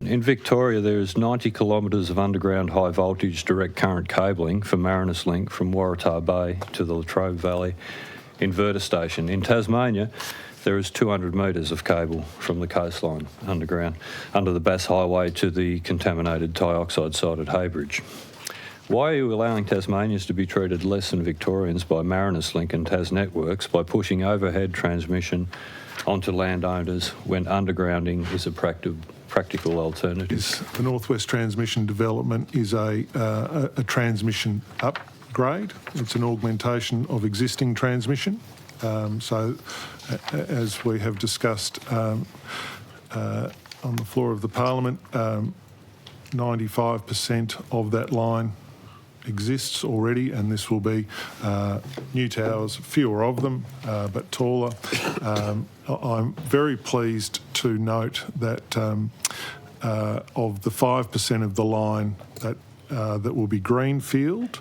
In Victoria, there is 90 kilometres of underground high voltage direct current cabling for Marinus Link from Waratah Bay to the Latrobe Valley inverter station. In Tasmania, there is 200 metres of cable from the coastline underground under the Bass Highway to the contaminated Tioxide site at Heybridge. Why are you allowing Tasmanians to be treated less than Victorians by Marinus Link and TasNetworks by pushing overhead transmission onto landowners when undergrounding is a practical alternative? The Northwest Transmission Development is a transmission upgrade. It's an augmentation of existing transmission. So, as we have discussed on the floor of the Parliament, 95% of that line exists already, and this will be new towers, fewer of them, but taller. I'm very pleased to note that of the 5% of the line that will be greenfield,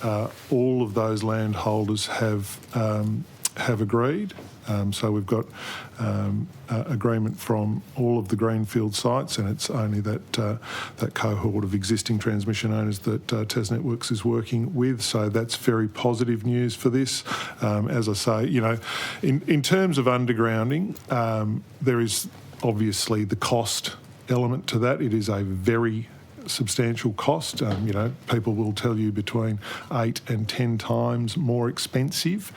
all of those landholders have agreed. So we've got agreement from all of the greenfield sites, and it's only that cohort of existing transmission owners that TasNetworks is working with. So that's very positive news for this. As I say, in terms of undergrounding, there is obviously the cost element to that. It is a very substantial cost. People will tell you between 8 and 10 times more expensive.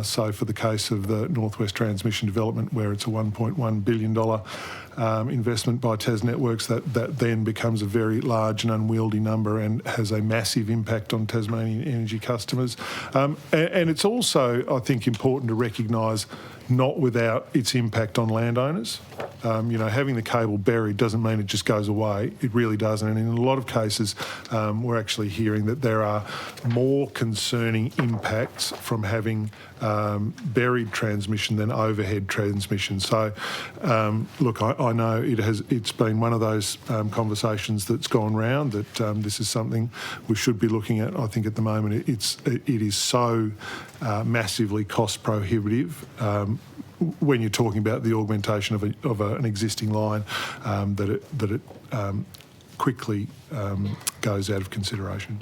So for the case of the Northwest Transmission Development, where it's a $1.1 billion investment by TasNetworks, that then becomes a very large and unwieldy number and has a massive impact on Tasmanian energy customers. And it's also, I think, important to recognise not without its impact on landowners. Having the cable buried doesn't mean it just goes away. It really doesn't. And in a lot of cases, we're actually hearing that there are more concerning impacts from having buried transmission than overhead transmission. So, look, I know it's been one of those conversations that's gone round that this is something we should be looking at. I think at the moment it is so massively cost prohibitive when you're talking about the augmentation of an existing line that it quickly goes out of consideration.